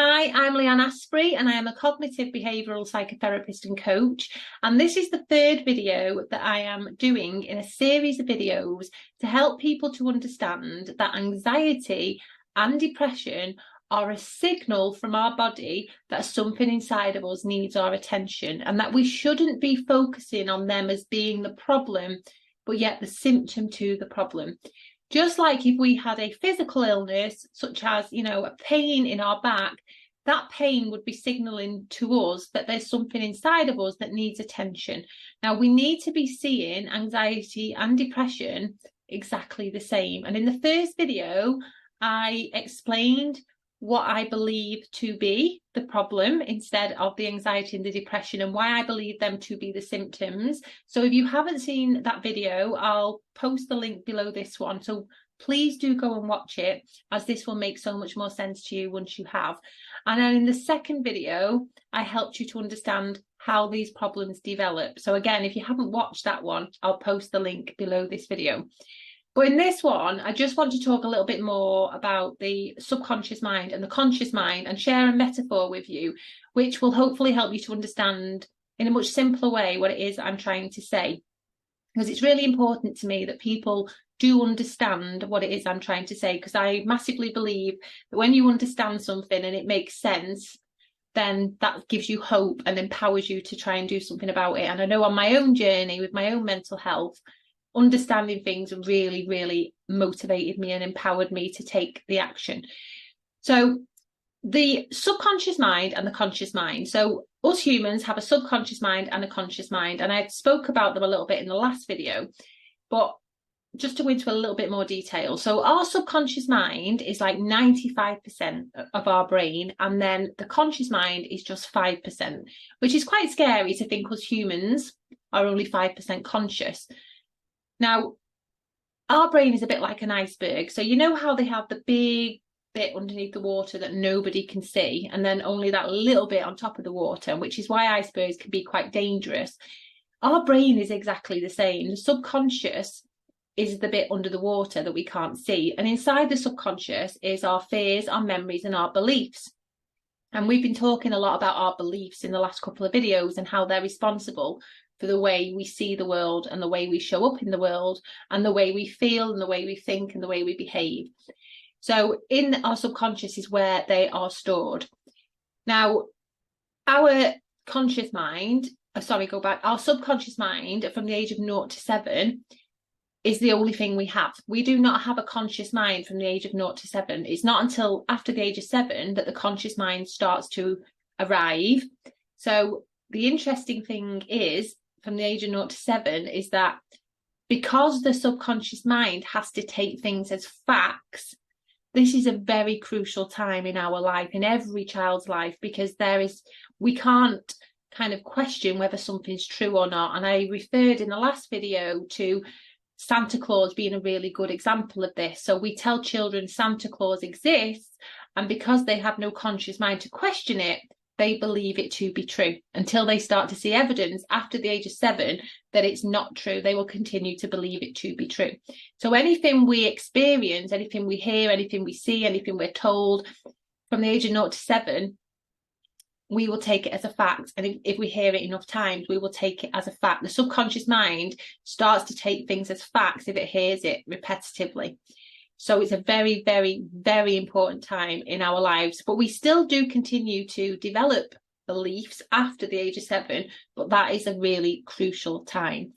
Hi, I'm Leanne Asprey and I am a cognitive behavioural psychotherapist and coach. And this is the third video that I am doing in a series of videos to help people to understand that anxiety and depression are a signal from our body that something inside of us needs our attention and that we shouldn't be focusing on them as being the problem, but yet the symptom to the problem. Just like if we had a physical illness, such as, a pain in our back, that pain would be signaling to us that there's something inside of us that needs attention. Now, we need to be seeing anxiety and depression exactly the same. And in the first video, I explained what I believe to be the problem instead of the anxiety and the depression, and why I believe them to be the symptoms. So if you haven't seen that video, I'll post the link below this one. So please do go and watch it, as this will make so much more sense to you once you have. And then in the second video, I helped you to understand how these problems develop. So again, if you haven't watched that one, I'll post the link below this video. But in this one, I just want to talk a little bit more about the subconscious mind and the conscious mind and share a metaphor with you, which will hopefully help you to understand in a much simpler way what it is I'm trying to say. Because it's really important to me that people do understand what it is I'm trying to say, because I massively believe that when you understand something and it makes sense, then that gives you hope and empowers you to try and do something about it. And I know on my own journey with my own mental health, understanding things really motivated me and empowered me to take the action. So the subconscious mind and the conscious mind. So us humans have a subconscious mind and a conscious mind, and I spoke about them a little bit in the last video, but just to go into a little bit more detail. So our subconscious mind is like 95% of our brain, and then the conscious mind is just 5%, which is quite scary to think us humans are only 5% conscious. Now, our brain is a bit like an iceberg. So you know how they have the big bit underneath the water that nobody can see, and then only that little bit on top of the water, which is why icebergs can be quite dangerous. Our brain is exactly the same. The subconscious is the bit under the water that we can't see. And inside the subconscious is our fears, our memories, and our beliefs. And we've been talking a lot about our beliefs in the last couple of videos and how they're responsible for the way we see the world and the way we show up in the world and the way we feel and the way we think and the way we behave. So in our subconscious is where they are stored. Now, our conscious mind, our subconscious mind from the age of 0 to 7 is the only thing we have. We do not have a conscious mind from the age of 0 to 7. It's not until after the age of 7 that the conscious mind starts to arrive. So the interesting thing is, from the age of 0 to 7, is that because the subconscious mind has to take things as facts, this is a very crucial time in our life, in every child's life, because we can't kind of question whether something's true or not. And I referred in the last video to Santa Claus being a really good example of this. So we tell children Santa Claus exists, and because they have no conscious mind to question it, they believe it to be true until they start to see evidence after the age of 7 that it's not true. They will continue to believe it to be true. So anything we experience, anything we hear, anything we see, anything we're told from the age of 0 to 7, we will take it as a fact. And if we hear it enough times, we will take it as a fact. The subconscious mind starts to take things as facts if it hears it repetitively. So it's a very important time in our lives, but we still do continue to develop beliefs after the age of 7, but that is a really crucial time.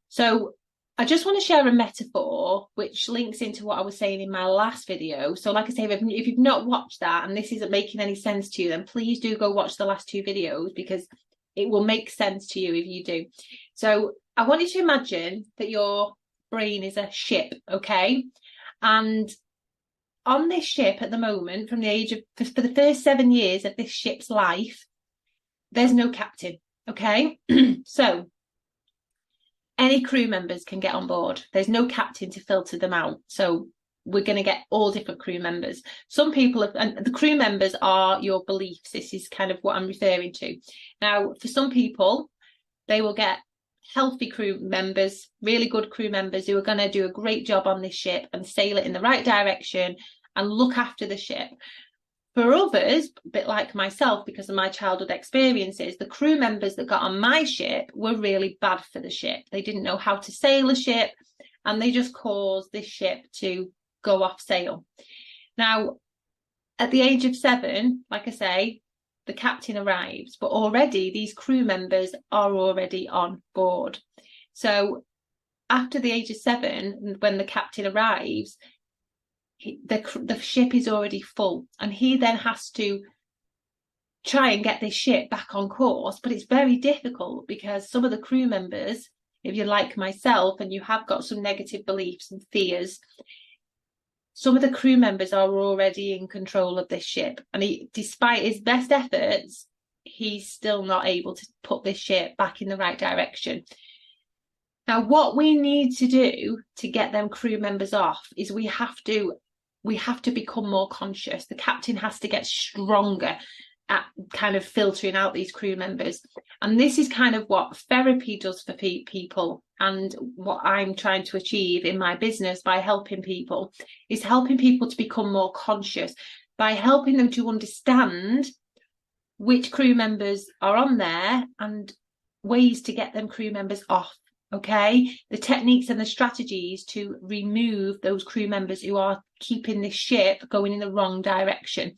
So I just want to share a metaphor which links into what I was saying in my last video. So like I say, if you've not watched that and this isn't making any sense to you, then please do go watch the last 2 videos, because it will make sense to you if you do. So I want you to imagine that your brain is a ship, okay? And on this ship at the moment, from the age of, for the first 7 years of this ship's life, there's no captain, okay? So any crew members can get on board. There's no captain to filter them out. So we're going to get all different crew members. Some people and the crew members are your beliefs. This is kind of what I'm referring to. Now, for some people, they will get healthy crew members, really good crew members who are going to do a great job on this ship and sail it in the right direction and look after the ship. For others, a bit like myself, because of my childhood experiences, the crew members that got on my ship were really bad for the ship. They didn't know how to sail a ship, and they just caused this ship to go off sail. Now, at the age of 7, like I say, the captain arrives, but already these crew members are already on board. So after the age of 7, when the captain arrives, the ship is already full, and he then has to try and get this ship back on course. But it's very difficult because some of the crew members, if you're like myself and you have got some negative beliefs and fears, some of the crew members are already in control of this ship, and despite his best efforts, he's still not able to put this ship back in the right direction. Now, what we need to do to get them crew members off is we have to become more conscious. The captain has to get stronger at kind of filtering out these crew members. And this is kind of what therapy does for people, and what I'm trying to achieve in my business by helping people is helping people to become more conscious, by helping them to understand which crew members are on there and ways to get them crew members off. Okay, the techniques and the strategies to remove those crew members who are keeping this ship going in the wrong direction.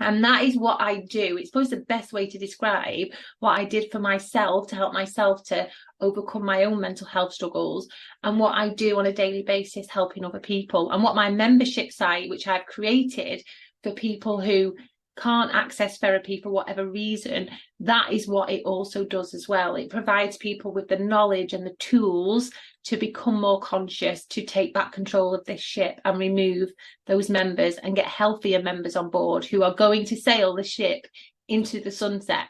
And that is what I do. It's probably the best way to describe what I did for myself to help myself to overcome my own mental health struggles, and what I do on a daily basis helping other people, and what my membership site, which I've created for people who can't access therapy for whatever reason, that is what it also does as well. It provides people with the knowledge and the tools to become more conscious, to take back control of this ship and remove those members and get healthier members on board who are going to sail the ship into the sunset.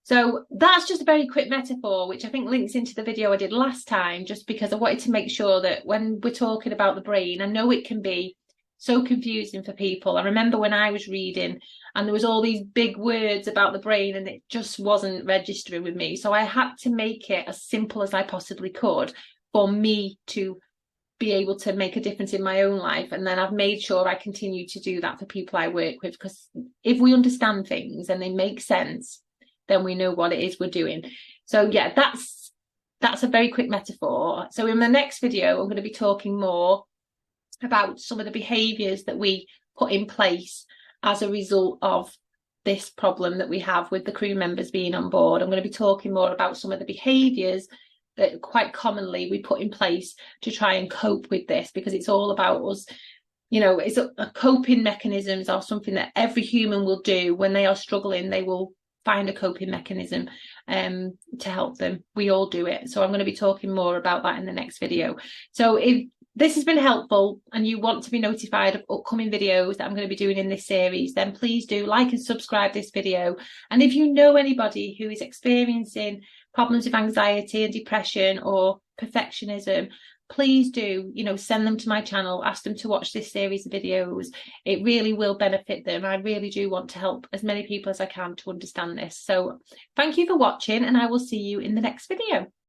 So that's just a very quick metaphor, which I think links into the video I did last time, just because I wanted to make sure that when we're talking about the brain, I know it can be so confusing for people. I remember when I was reading and there was all these big words about the brain and it just wasn't registering with me. So I had to make it as simple as I possibly could for me to be able to make a difference in my own life. And then I've made sure I continue to do that for people I work with, because if we understand things and they make sense, then we know what it is we're doing. So yeah, that's a very quick metaphor. So in the next video, I'm going to be talking more about some of the behaviours that we put in place as a result of this problem that we have with the crew members being on board. I'm going to be talking more about some of the behaviours that quite commonly we put in place to try and cope with this, because it's all about us. You know, it's a coping mechanisms are something that every human will do when they are struggling. They will find a coping mechanism to help them. We all do it. So I'm going to be talking more about that in the next video. So if this has been helpful and you want to be notified of upcoming videos that I'm going to be doing in this series, then please do like and subscribe this video. And if you know anybody who is experiencing problems with anxiety and depression or perfectionism, please do, send them to my channel, ask them to watch this series of videos. It really will benefit them. I really do want to help as many people as I can to understand this. So thank you for watching, and I will see you in the next video.